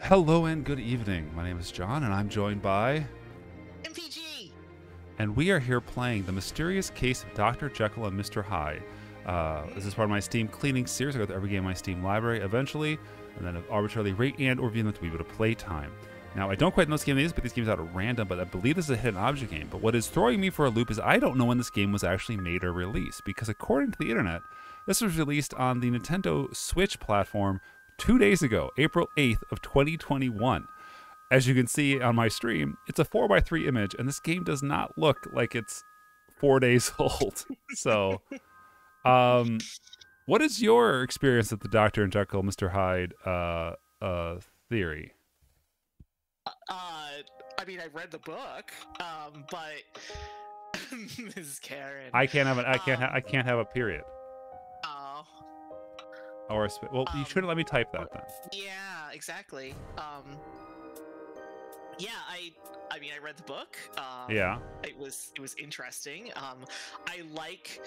Hello and good evening. My name is John, and I'm joined by MPG. And we are here playing The Mysterious Case of Dr. Jekyll and Mr. Hyde. This is part of my Steam cleaning series. I go through every game in my Steam library eventually, and then arbitrarily rate and or review them to be able to play time. Now, I don't quite know this game is, but these games out at random, but I believe this is a hidden object game. But what is throwing me for a loop is I don't know when this game was actually made or released, because according to the internet, this was released on the Nintendo Switch platform 2 days ago, April 8th of 2021. As you can see on my stream, it's a 4:3 image, and this game does not look like it's 4 days old. So, what is your experience with the Dr. and Jekyll, Mr. Hyde theory? I mean, I read the book, but Ms. Karen. I can't have a period. Oh. Or well, you shouldn't let me type that then. Yeah, exactly. Yeah, I mean, I read the book. Yeah. It was interesting. I like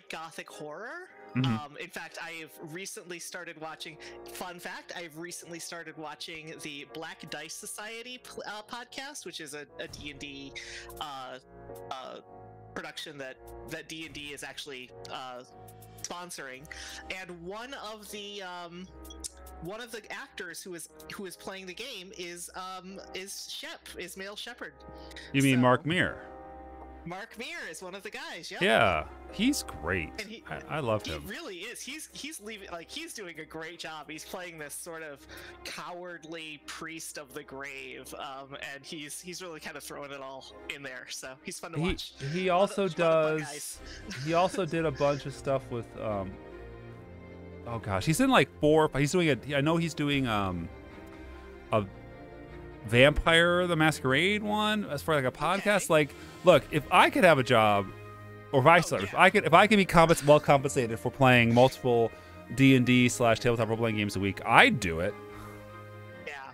gothic horror. Mm-hmm. In fact, I have recently started watching. Fun fact: I've recently started watching the Black Dice Society podcast, which is a D&D production that D&D is actually sponsoring. And one of the actors who is playing the game is Male Shepherd. You mean Mark Meer? Mark Meer is one of the guys. Yeah. Yeah, he's great. And I love him. He really is. He's leaving, like, he's doing a great job. He's playing this sort of cowardly priest of the grave, and he's really kind of throwing it all in there. So he's fun to watch. He also does. He also did a bunch of stuff with. Oh gosh, he's in like 4. He's doing a. I know he's doing a Vampire the Masquerade one as far as like a podcast. Okay. Like, look, if I could have a job, or vice versa, if I can be well compensated for playing multiple D&D / tabletop role playing games a week, I'd do it. Yeah.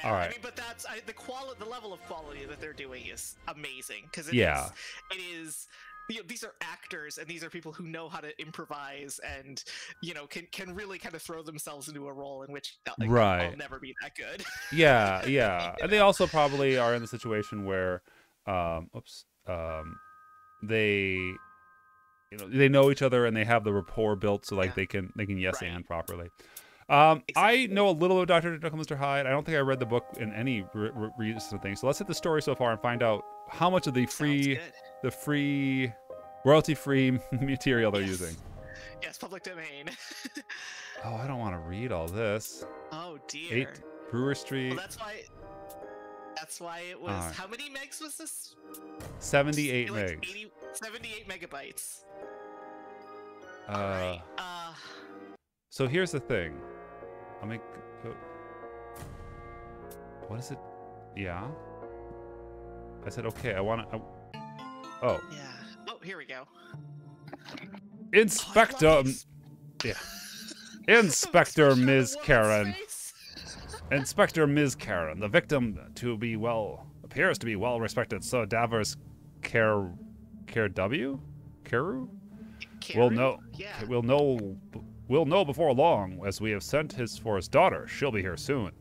All right. I mean, but that's the level of quality that they're doing is amazing, because it is. You know, these are actors, and these are people who know how to improvise, and can really kind of throw themselves into a role in which I'll never be that good. Yeah. And they also probably are in the situation where, they know each other and they have the rapport built, so like they can yes and properly. Exactly. I know a little of Dr. Jekyll and Mr. Hyde. I don't think I read the book in any recent thing. So let's hit the story so far and find out how much of the free royalty-free material they're using. Yes, public domain. Oh, I don't want to read all this. Oh dear. 8 Brewer Street. Well, that's why it was. Right. How many megs was this? 78 like megs. 78 megabytes. All right. So here's the thing. What is it? Yeah. I said okay. Oh. Yeah. Oh, here we go. Inspector. Yeah. Inspector Ms. Karen. Inspector Ms. Karen. The victim appears to be well respected. So Davers Carew will know. Yeah. We'll know before long, as we have sent for his daughter. She'll be here soon.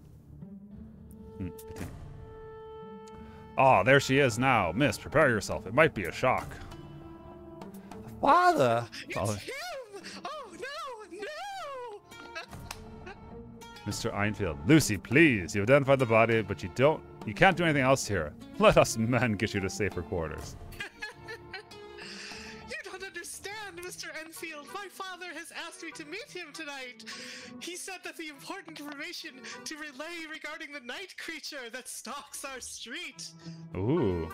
There she is now. Miss, prepare yourself. It might be a shock. Father! It's him! Oh, no! Mr. Einfield. Lucy, please. You've identified the body, but you can't do anything else here. Let us men get you to safer quarters. You don't understand, Mr. Enfield. My father has asked me to meet him tonight. He said that the important information to relay regarding the night creature that stalks our street. Ooh.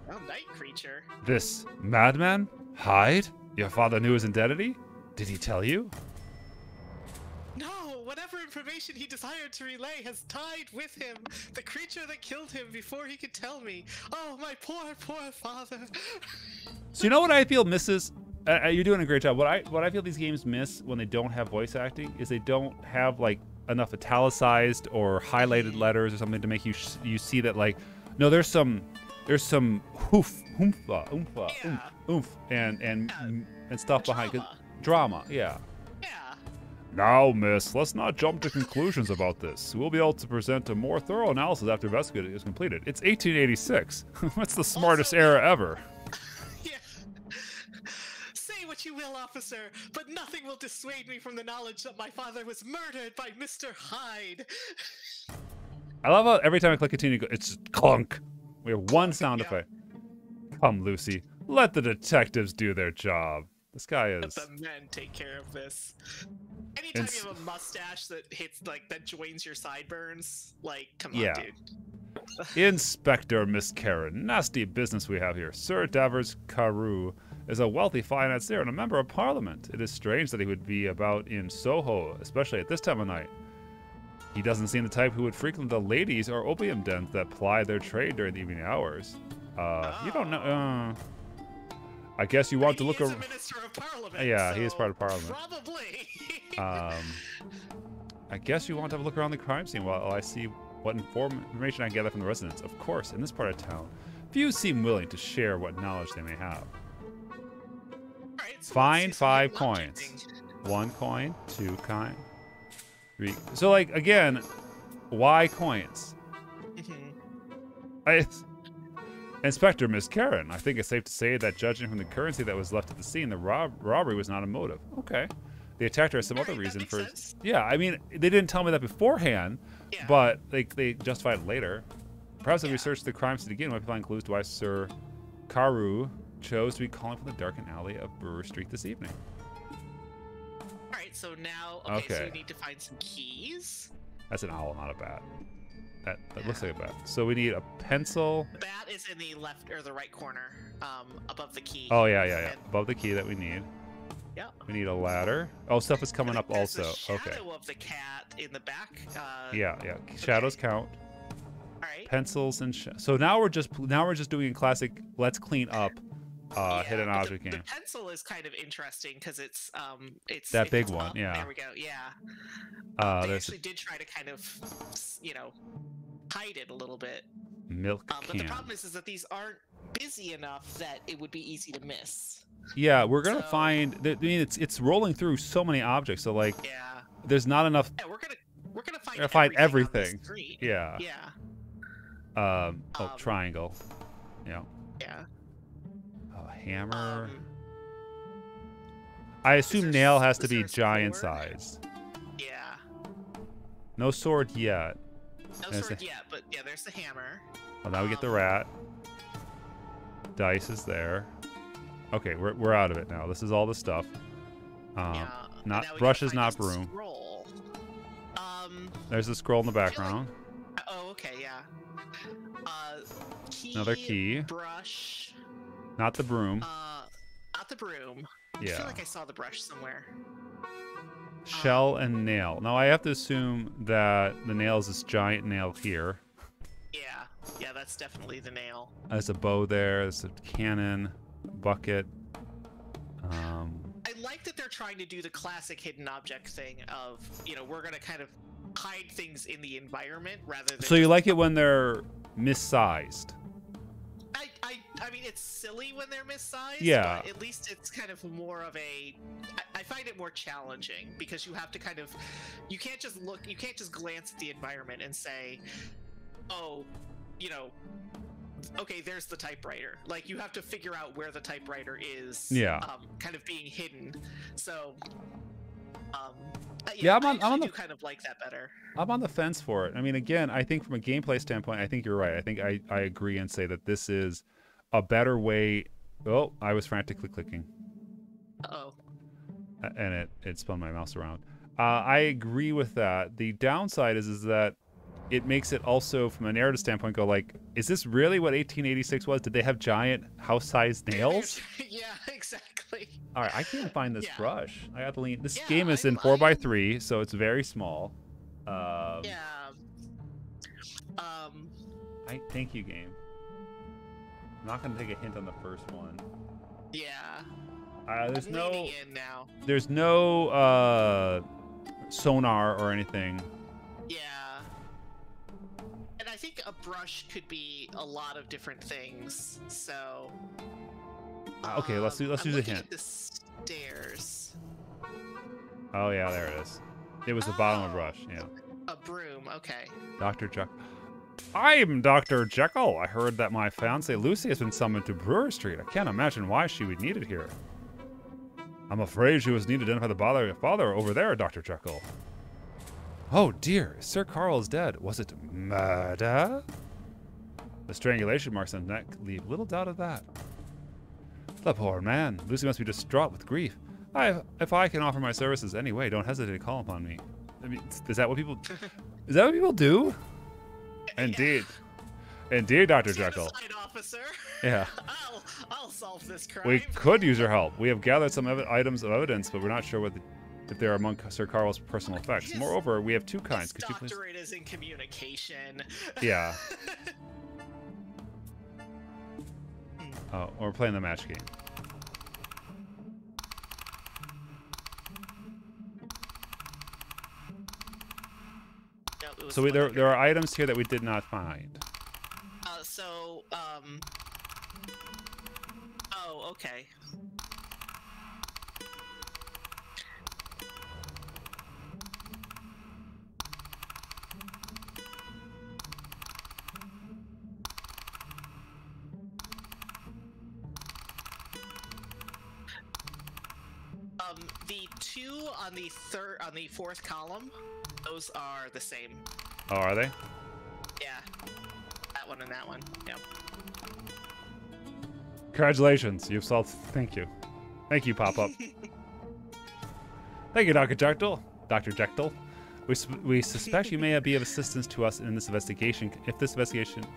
Well, night creature? This madman? Hyde? Your father knew his identity? Did he tell you? No, whatever information he desired to relay has died with him. The creature that killed him before he could tell me. Oh, my poor, poor father. So you know what I feel misses? You're doing a great job. What I feel these games miss when they don't have voice acting is they don't have like enough italicized or highlighted letters or something to make you see that, like, no, there's some oomph and stuff behind. Drama, yeah. Now, miss, let's not jump to conclusions about this. We'll be able to present a more thorough analysis after investigation is completed. It's 1886. What's the smartest era ever? Yeah. Say what you will, officer, but nothing will dissuade me from the knowledge that my father was murdered by Mr. Hyde. I love how every time I click continue, it's just clunk. We have one sound effect. Come, Lucy. Let the detectives do their job. This guy is... Let the men take care of this. Anytime you have a mustache that hits, like, that joins your sideburns, like, come on, dude. Inspector Miss Karen, nasty business we have here. Sir Davers Carew is a wealthy financier and a member of Parliament. It is strange that he would be about in Soho, especially at this time of night. He doesn't seem the type who would frequent the ladies or opium dens that ply their trade during the evening hours. You don't know. I guess you want to look around. He is a minister of Parliament. Yeah, so he is part of Parliament. Probably. I guess you want to have a look around the crime scene while I see what information I can gather from the residents. Of course, in this part of town, few seem willing to share what knowledge they may have. Right, so Find 5 coins. 1 coin, 2 coin, 3. So, like, again, why coins? Inspector Miss Karen, I think it's safe to say that judging from the currency that was left at the scene, the robbery was not a motive. Okay. The attacker has some other reason for... sense. Yeah, I mean, they didn't tell me that beforehand, but they justified it later. Perhaps if we search the crime scene again, we might find clues to why Sir Carew chose to be calling from the darkened alley of Brewer Street this evening. Alright, so now... Okay, so we need to find some keys. That's an owl, not a bat. That looks like a bat. So we need a pencil. The bat is in the left or the right corner, above the key. Oh, yeah. Above the key that we need. Yep. We need a ladder. Oh, stuff is coming up also. The shadow of the cat in the back. Yeah. Shadows count. All right. Pencils and so now we're just doing a classic. Let's clean up. Hidden object game. The pencil is kind of interesting because it's that big one. Yeah. There we go. Yeah. They actually did try to kind of, hide it a little bit. Milk can. But the problem is that these aren't busy enough that it would be easy to miss. Yeah, we're gonna find. I mean, it's rolling through so many objects. So like, there's not enough. Yeah, we're gonna find everything. On the screen. Yeah. Yeah. Triangle. Yeah. Yeah. Hammer. I assume nail has to be giant size. Yeah. No sword yet. No sword yet, but yeah, there's the hammer. Well, now we get the rat. Dice is there. Okay, we're out of it now. This is all the stuff. Not brushes, not broom. Scroll. There's a scroll in the background. Oh, okay, yeah. Key, another key. Brush. Not the broom. Not the broom. Yeah. I feel like I saw the brush somewhere. Shell and nail. Now I have to assume that the nail is this giant nail here. Yeah, that's definitely the nail. There's a bow there. There's a cannon, bucket. I like that they're trying to do the classic hidden object thing of, we're gonna kind of hide things in the environment rather than. So you like it when they're missized? I mean, it's silly when they're missized. Yeah. But at least it's kind of more of a. I find it more challenging because you have to kind of. You can't just look. You can't just glance at the environment and say, "Oh, okay, there's the typewriter." Like you have to figure out where the typewriter is. Yeah. Kind of being hidden. So. I'm on the kind of like that better. I'm on the fence for it. I mean, again, I think from a gameplay standpoint, I think you're right. I think I agree and say that this is a better way. Oh, I was frantically clicking. Uh-oh. And it spun my mouse around. I agree with that. The downside is that it makes it also, from a narrative standpoint, go like, is this really what 1886 was? Did they have giant house-sized nails? Yeah, exactly. All right, I can't find this brush. I got to lean. This game is in 4x3, so it's very small. Thank you, game. I'm not going to take a hint on the first one. Yeah. There's I'm no. leaning in now. There's no sonar or anything. Yeah. And I think a brush could be a lot of different things. So. Okay, let's use a hint. At the stairs. Oh yeah, there it is. It was the bottom of a brush, yeah. A broom, okay. Dr. Jekyll. I'm Dr. Jekyll. I heard that my fiancée Lucy has been summoned to Brewer Street. I can't imagine why she would need it here. I'm afraid she was needed to identify the father over there, Dr. Jekyll. Oh dear, Sir Carl is dead. Was it murder? The strangulation marks on the neck leave little doubt of that. The poor man. Lucy must be distraught with grief. If I can offer my services anyway, don't hesitate to call upon me. I mean, is that what people do? Indeed. Indeed, Dr. Jekyll. Officer. Yeah. I'll solve this crime. We could use your help. We have gathered some items of evidence, but we're not sure if they are among Sir Carl's personal effects. Moreover, we have two kinds. His doctorate is in communication. Yeah. Oh, we're playing the match game. No, so there are items here that we did not find. Oh, okay. The two on the fourth column, those are the same. Oh, are they? Yeah. That one and that one. Yep. Congratulations, you've solved. Thank you. Thank you, Pop-Up. Thank you, Dr. Jekyll. Dr. Jekyll. We suspect you may be of assistance to us in this investigation.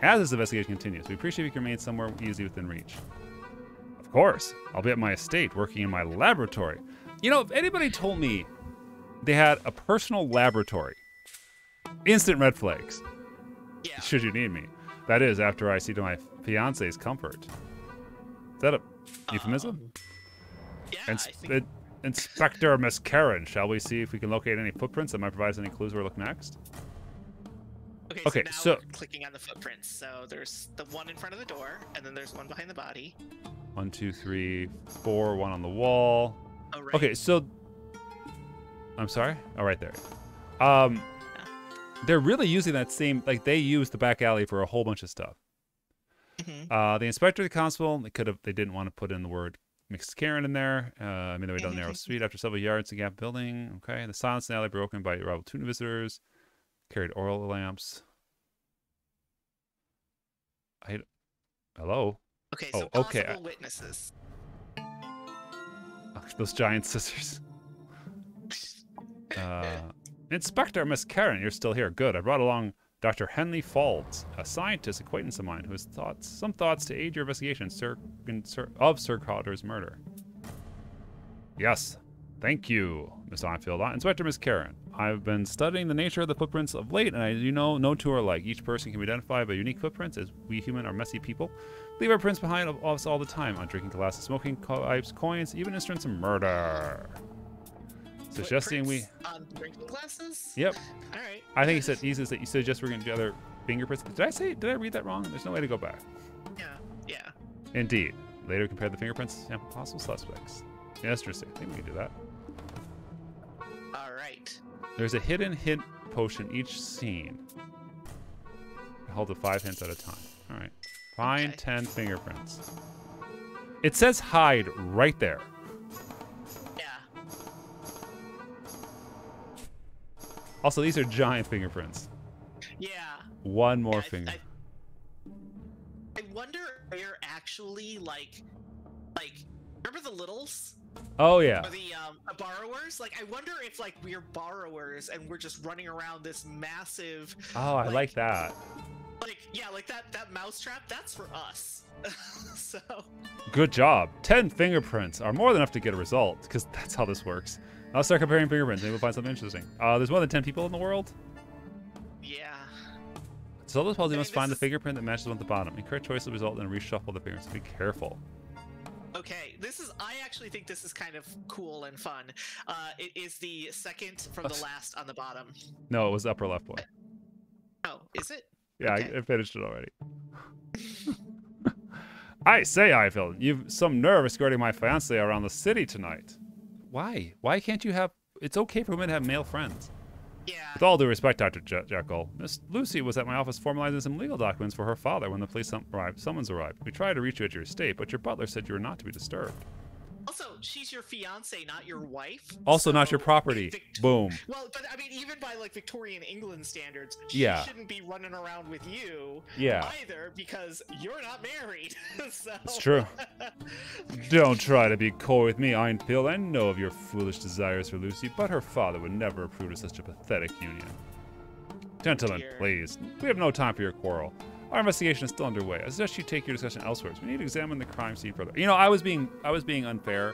As this investigation continues, we appreciate if you remain somewhere easy within reach. Of course, I'll be at my estate, working in my laboratory. You know, if anybody told me they had a personal laboratory, instant red flags. Yeah. Should you need me. That is, after I see to my fiance's comfort. Is that a euphemism? Yeah, I think... Inspector Miss Karen, shall we see if we can locate any footprints that might provide us any clues where to look next? Okay, so now we're clicking on the footprints. So there's the one in front of the door, and then there's one behind the body. 1, 2, 3, 4, one on the wall. Oh, right. Okay, so... I'm sorry? Oh, right there. They're really using that same... Like, they used the back alley for a whole bunch of stuff. Mm-hmm. The inspector, the constable, they didn't want to put in the word Miss Karen in there. I mean, they went down the narrow street after several yards to gap building. Okay, the silence in the alley broken by arrival tuna visitors. Carried oil lamps. Hello? Okay, so okay. possible witnesses. Those giant scissors. Inspector Miss Karen, you're still here. Good. I brought along Dr. Henley Faulds, a scientist acquaintance of mine who has some thoughts to aid your investigation of Sir Crowder's murder. Yes. Thank you, Miss Onfield. Inspector Miss Karen, I've been studying the nature of the footprints of late, and no two are alike. Each person can be identified by unique footprints, as we human are messy people. Leave our prints behind us all the time on drinking glasses, smoking pipes, coins, even instruments of murder. Suggesting we on drinking glasses. Yep. All right. I think he said we're going to do other fingerprints. Did I read that wrong? There's no way to go back. Yeah. Indeed. Later compare the fingerprints and possible suspects. Interesting. I think we can do that. All right. There's a hidden hint potion each scene. Hold it 5 hints at a time. All right. Find 10 fingerprints. It says Hyde right there. Also, these are giant fingerprints. Yeah. One more finger. I wonder if they're actually like, remember the littles? Oh yeah. Or the borrowers? Like, I wonder if like we're borrowers and we're just running around this massive. Oh, I like that. Like, yeah, like that mousetrap. That's for us. So. Good job. 10 fingerprints are more than enough to get a result, because that's how this works. I'll start comparing fingerprints. Maybe we'll find something interesting. There's more than 10 people in the world? Yeah. So those puzzles must find the fingerprint that matches one at the bottom. Incorrect choice will result in a reshuffle of the fingerprints. Be careful. Okay, I actually think this is kind of cool and fun. It is the second from the last on the bottom. No, it was the upper left one. Oh, is it? Yeah, okay. I finished it already. I say, Ifield, you've some nerve escorting my fiancée around the city tonight. Why? Why can't you have it's okay for women to have male friends. Yeah. With all due respect, Dr. Jekyll, Miss Lucy was at my office formalizing some legal documents for her father when the police summons arrived. We tried to reach you at your estate, but your butler said you were not to be disturbed. Also, she's your fiance, not your wife. Also, so not your property. Boom. Well, but I mean, even by like Victorian England standards, she shouldn't be running around with you either because you're not married. So. It's true. Don't try to be coy with me, Einfield. I know of your foolish desires for Lucy, but her father would never approve of such a pathetic union. Gentlemen, please. We have no time for your quarrel. Our investigation is still underway. I suggest you take your discussion elsewhere. We need to examine the crime scene further. You know, I was being unfair.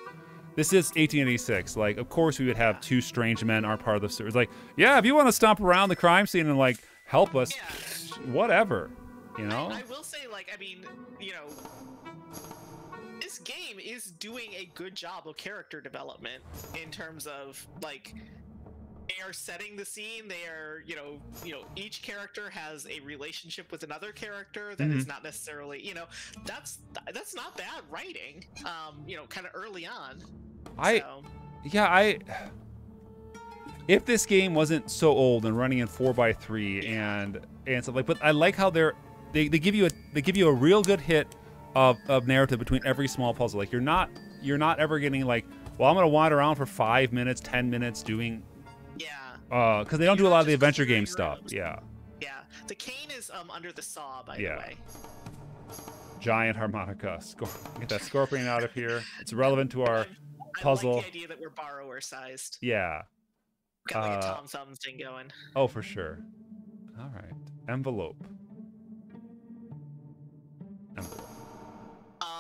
This is 1886. Like, of course we would have two strange men aren't part of the series. Like, yeah, if you want to stomp around the crime scene and like help us, whatever. You know? I will say, like, I mean, you know, this game is doing a good job of character development in terms of like they are setting the scene. They are, you know, each character has a relationship with another character that is not necessarily, you know, that's not bad writing. You know, kind of early on. If this game wasn't so old and running in 4x3 and stuff like, but I like how they give you a real good hit of narrative between every small puzzle. Like you're not ever getting like, well, I'm gonna wander around for 5 minutes, 10 minutes doing. Yeah. Because they don't do a lot of the adventure game stuff. Yeah. Yeah. The cane is under the saw, by the way. Giant harmonica. Get that scorpion out of here. It's relevant to our puzzle. I like the idea that we're borrower sized. Yeah. Got like a Tom Thumb thing going. Oh, for sure. All right. Envelope.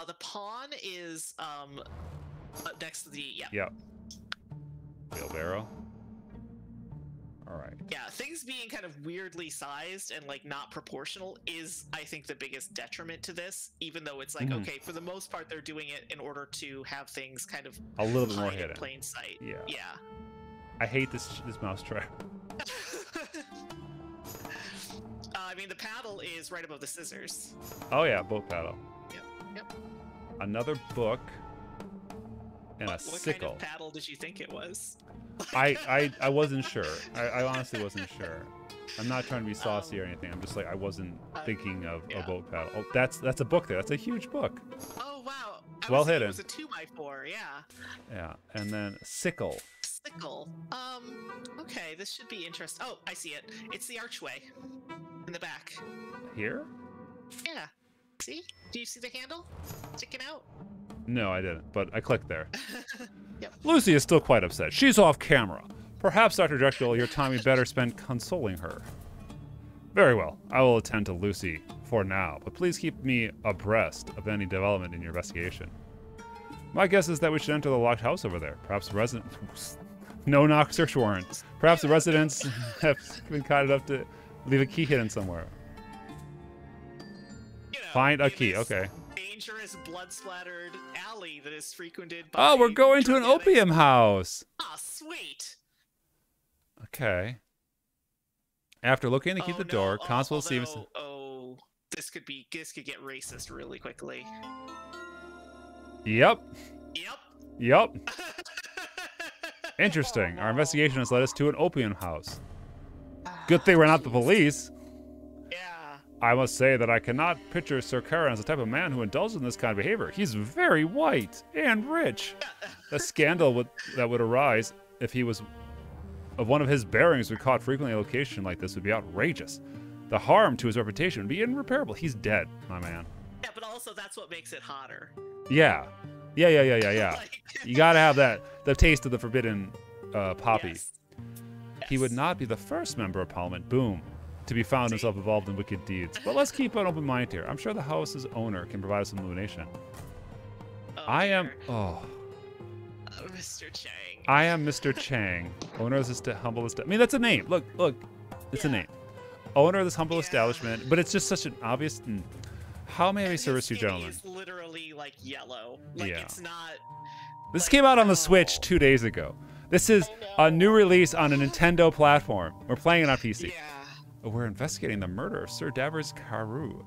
The pawn is next to the Yep. Wheelbarrow. All right. Yeah, things being kind of weirdly sized and like not proportional is, I think, the biggest detriment to this. Even though it's like, okay, for the most part, they're doing it in order to have things kind of a little bit more hidden, in plain sight. Yeah. Yeah. I hate this mouse trap. I mean, the paddle is right above the scissors. Oh yeah, boat paddle. Yep. Another book and a sickle. What kind of paddle did you think it was? I wasn't sure. I honestly wasn't sure. I'm not trying to be saucy or anything. I'm just like I wasn't thinking of a boat paddle. Oh, that's a book there. That's a huge book. Oh wow. Well hidden. It was a 2x4. Yeah. Yeah, and then sickle. Sickle. Okay, this should be interesting. Oh, I see it. It's the archway in the back. Here? Yeah. See? Do you see the handle sticking out? No, I didn't, but I clicked there. Yep. Lucy is still quite upset. She's off camera. Perhaps, Dr. Jekyll, your time we better spend consoling her. Very well. I will attend to Lucy for now, but please keep me abreast of any development in your investigation. My guess is that we should enter the locked house over there. Perhaps the resident... No knock search warrant. Perhaps the residents have been kind enough to leave a key hidden somewhere. You know, find a key. Okay. Dangerous, blood-splattered alley that is frequented by... Oh, we're going to an opium house. Ah, sweet. Okay. After looking to keep the door, Constable Stevenson... Oh, this could get racist really quickly. Yep. Yep. Interesting. Our investigation has led us to an opium house. Good thing we're not the police. Yeah. I must say that I cannot picture Sir Karen as the type of man who indulges in this kind of behavior. He's very white and rich. The scandal that would arise if he was of one of his bearings were caught frequently in a location like this would be outrageous. The harm to his reputation would be irreparable. He's dead, my man. Yeah, but also that's what makes it hotter. Yeah. You gotta have the taste of the forbidden poppy. Yes. He would not be the first member of Parliament, boom, to be found himself involved in wicked deeds. But let's keep an open mind here. I'm sure the house's owner can provide us some illumination. Mr. Chang. I am Mr. Chang, owner of this humble establishment. I mean, that's a name. Look, it's a name. Owner of this humble establishment, but it's just such an obvious... How may I service you, gentlemen? It's literally like yellow. Like it's not. This came out on the Switch 2 days ago. This is a new release on a Nintendo platform. We're playing it on PC. Yeah. We're investigating the murder of Sir Davers Carew.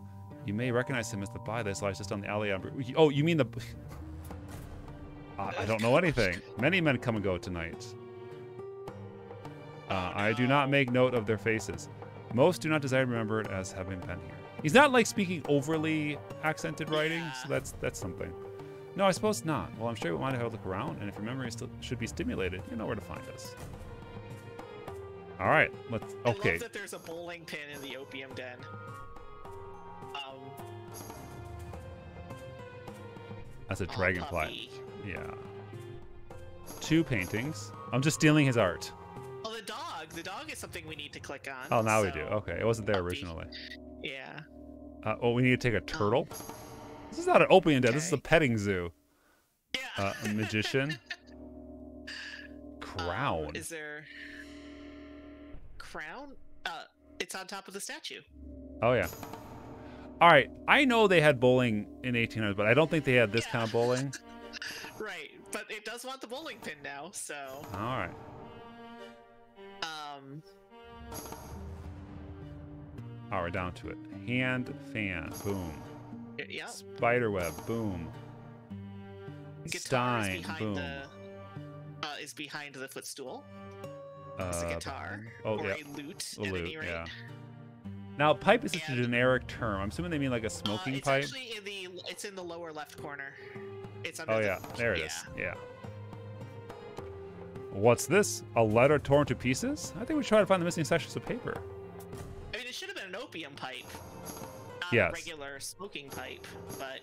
You may recognize him as the boy that lies just on the alley. Oh, you mean the? I don't know anything. Many men come and go tonight. I do not make note of their faces. Most do not desire to be remembered as having been here. He's not like speaking overly accented writing, so that's something. No, I suppose not. Well, I'm sure you want to have a look around, and if your memory should be stimulated, you know where to find us. All right, let's. Okay. I love that there's a bowling pin in the opium den. That's a dragonfly. Yeah. 2 paintings. I'm just stealing his art. Oh, the dog. The dog is something we need to click on. Oh, now we do. Okay, it wasn't there originally. Yeah. Oh, we need to take a turtle. This is not an opium den. This is a petting zoo. Yeah. A magician. Crown. Is there crown? It's on top of the statue. Oh yeah. All right. I know they had bowling in 1800s, but I don't think they had this kind of bowling. Right, but it does want the bowling pin now, so. All right. Oh, we're down to it. Hand, fan, boom. Yeah. Spiderweb, boom. Guitar Stein, boom. Is behind the footstool. It's a guitar or a lute. A lute, yeah. Now, pipe is such a generic term. I'm assuming they mean like a smoking pipe. It's actually it's in the lower left corner. It's under. Oh yeah, there it is. Yeah. What's this? A letter torn to pieces? I think we should try to find the missing sections of paper. I mean, it should have been an opium pipe, not yes. a regular smoking pipe, but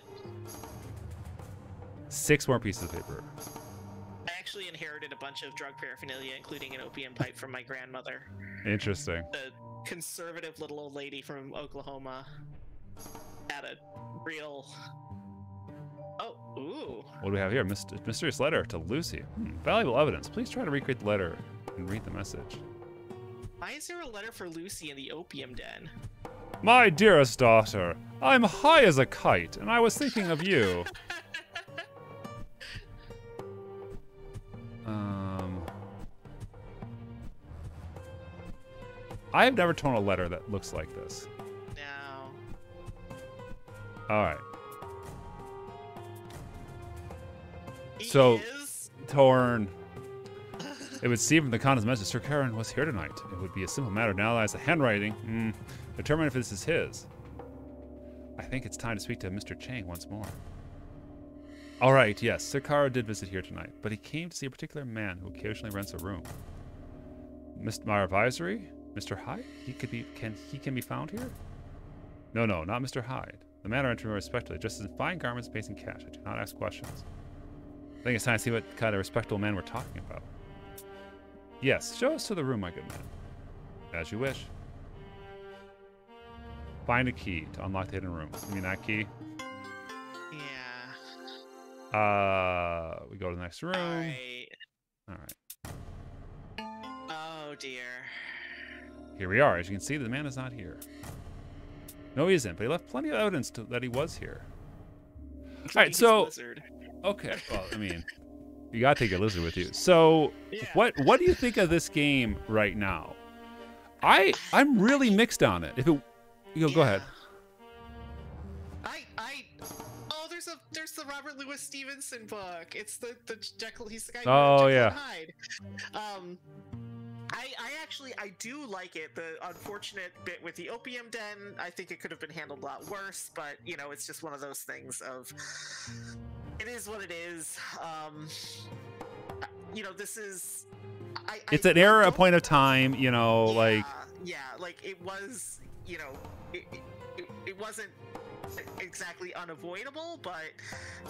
6 more pieces of paper. I actually inherited a bunch of drug paraphernalia, including an opium pipe from my grandmother. Interesting. The conservative little old lady from Oklahoma had a real... Oh, ooh. What do we have here? Mysterious letter to Lucy. Valuable evidence. Please try to recreate the letter and read the message. Why is there a letter for Lucy in the opium den? My dearest daughter, I'm high as a kite, and I was thinking of you. I have never torn a letter that looks like this. No. All right. So, torn. It would seem from the con's message, Sir Karen was here tonight. It would be a simple matter to analyze the handwriting. Determine if this is his. I think it's time to speak to Mr. Chang once more. All right, yes, Sir Kara did visit here tonight, but he came to see a particular man who occasionally rents a room. My advisory? Mr. Hyde? He can be found here? No, not Mr. Hyde. The man I enter respectfully, dressed in fine garments, pays in cash. I do not ask questions. I think it's time to see what kind of respectable man we're talking about. Yes, show us to the room, my good man. As you wish. Find a key to unlock the hidden room. You mean that key? Yeah. We go to the next room. All right. Oh dear. Here we are. As you can see, the man is not here. No, he isn't, but he left plenty of evidence that he was here. All right, so... Okay, well, I mean, you gotta take a lizard with you. So, yeah. What do you think of this game right now? I'm really mixed on it. If it, go ahead. There's the Robert Louis Stevenson book. It's the Jekyll. He's the guy. Oh yeah. Hyde. I do like it. The unfortunate bit with the opium den, I think it could have been handled a lot worse, but it's just one of those things of it is what it is. This is it's an era, a point of time, like it was, it wasn't exactly unavoidable, but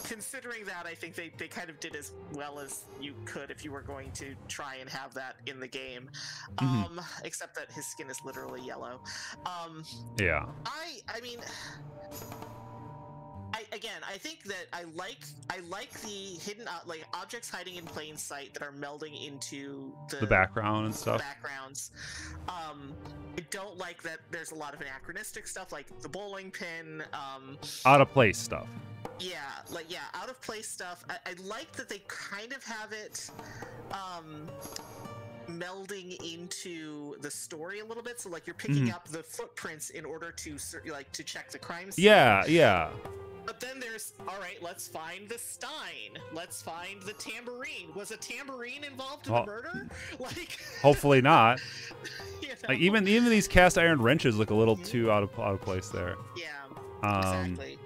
considering that, I think they kind of did as well as you could if you were going to try and have that in the game. Except that his skin is literally yellow. Yeah. I mean, I think that I like the hidden objects hiding in plain sight that are melding into the background and stuff. Backgrounds. I don't like that there's a lot of anachronistic stuff, like the bowling pin. Out of place stuff. Yeah, out of place stuff. I like that they kind of have it melding into the story a little bit. So like you're picking up the footprints in order to check the crime scene. Yeah. But then there's, all right, let's find the Stein. Let's find the tambourine. Was a tambourine involved in the murder? Like, hopefully not. You know? Like even these cast iron wrenches look a little too out of place there. Yeah, exactly.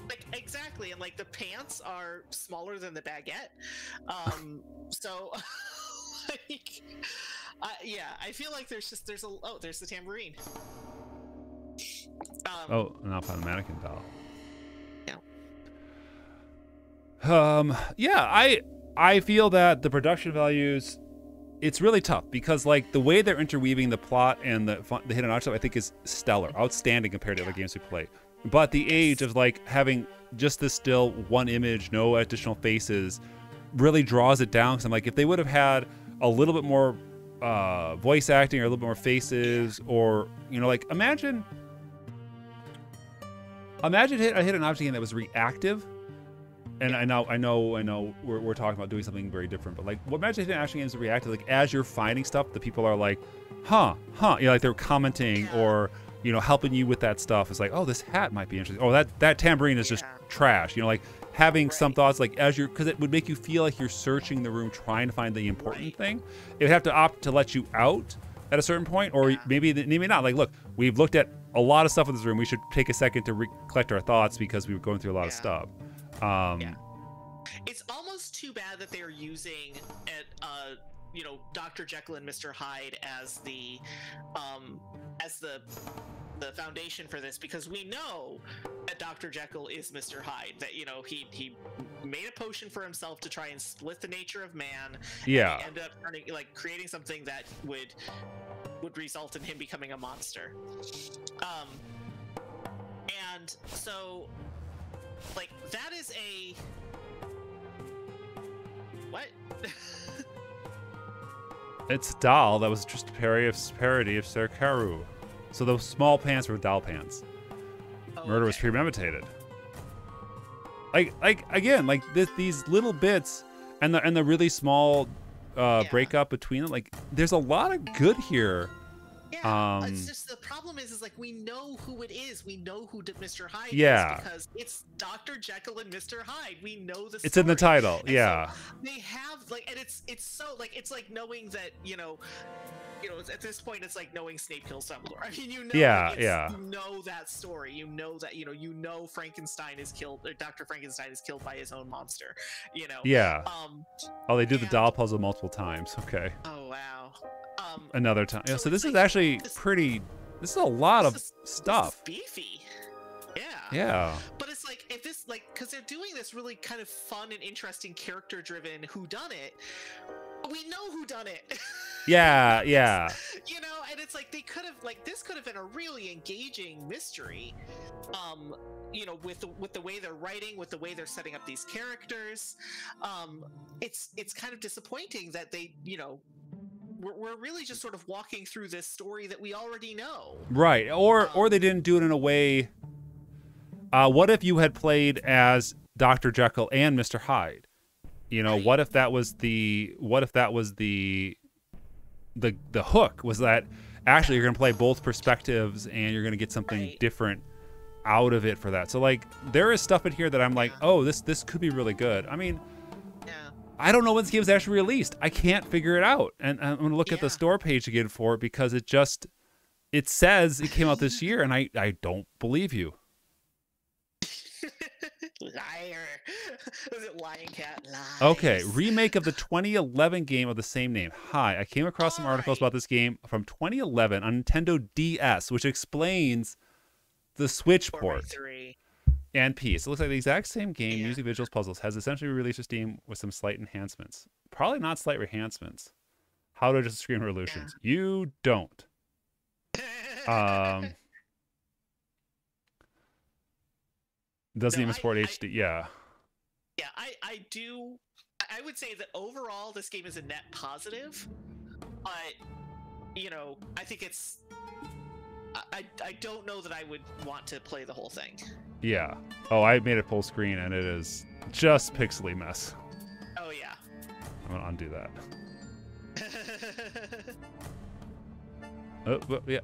Like exactly, and like the pants are smaller than the baguette. So, like, yeah, I feel like there's the tambourine. Oh, and I'll find a mannequin doll. Yeah, I feel that the production values, it's really tough because like the way they're interweaving the plot and the hidden object, I think is stellar, outstanding compared to other games we play. But the age of like having just this still one image, no additional faces, really draws it down. Because I'm like, if they would have had a little bit more voice acting or a little bit more faces, or you know, like imagine a hidden object game that was reactive. And I know we're talking about doing something very different, but like, imagine if hidden games are reactive, like as you're finding stuff, the people are like, huh, you know, like they're commenting or, you know, helping you with that stuff. It's like, oh, this hat might be interesting. Oh, that tambourine is just trash. You know, like having some thoughts, like as you're, because it would make you feel like you're searching the room trying to find the important thing. It would have to opt to let you out at a certain point, or maybe not. Like, look, we've looked at a lot of stuff in this room. We should take a second to collect our thoughts because we were going through a lot of stuff. It's almost too bad that they're using you know, Dr. Jekyll and Mr. Hyde as the foundation for this, because we know that Dr. Jekyll is Mr. Hyde, that, you know, he made a potion for himself to try and split the nature of man. Yeah. And he ended up creating something that would result in him becoming a monster. And so like that is a what? It's a doll that was just a parody of Serkaru. So those small pants were doll pants. Murder was premeditated. Like again, like these little bits and the really small breakup between them. Like there's a lot of good here. Yeah, it's just the problem is like we know who it is. We know who Mr. Hyde is because it's Dr. Jekyll and Mr. Hyde. We know the story. It's in the title. And yeah. So they have like, and it's so like it's like knowing that you know at this point it's like knowing Snape kills Dumbledore. I mean, you know, you know that story. You know that you know Frankenstein is killed, or Dr. Frankenstein is killed by his own monster. You know. Yeah. Oh, they do the doll puzzle multiple times. Okay. Oh wow. Another time. Yeah, so this is actually pretty. This is a lot of stuff. This is beefy. Yeah. Yeah. But it's like if this because they're doing this really kind of fun and interesting character-driven whodunit. We know who done it. Yeah. You know, and it's like they could have this could have been a really engaging mystery. You know, with the way they're writing, with the way they're setting up these characters. It's kind of disappointing that they, you know, we're really just sort of walking through this story that we already know. Right. Or they didn't do it in a way. What if you had played as Dr. Jekyll and Mr. Hyde? You know, what if that was the hook was that actually you're going to play both perspectives and you're going to get something different out of it for that. So like there is stuff in here that I'm like, oh, this could be really good. I mean, I don't know when this game is actually released. I can't figure it out. And I'm going to look at the store page again for it because it says it came out this year and I don't believe you. Liar. Was it Lion Cat? Lies. Okay, remake of the 2011 game of the same name. Hi, I came across some articles about this game from 2011 on Nintendo DS, which explains the Switch port and PS. It looks like the exact same game, music, visuals, puzzles, has essentially released this game with some slight enhancements. Probably not slight enhancements. How to adjust screen resolutions? You don't. Doesn't even support HD. Yeah, I do. I would say that overall this game is a net positive, but you know, I think it's. I don't know that I would want to play the whole thing. Yeah. Oh, I made it full screen and it is just pixely mess. Oh yeah. I'm gonna undo that.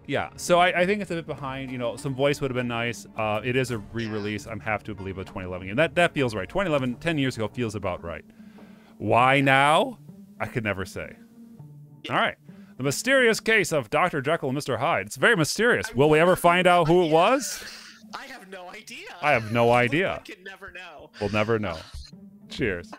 Yeah. So I think it's a bit behind. You know, some voice would have been nice. It is a re-release. I'm have to believe a 2011 game. That feels right. 2011, 10 years ago feels about right. Why now? I could never say. All right. The mysterious case of Dr. Jekyll and Mr. Hyde. It's very mysterious. Will we ever find out who it was? I have no idea. I have no idea. We can never know. We'll never know. Cheers.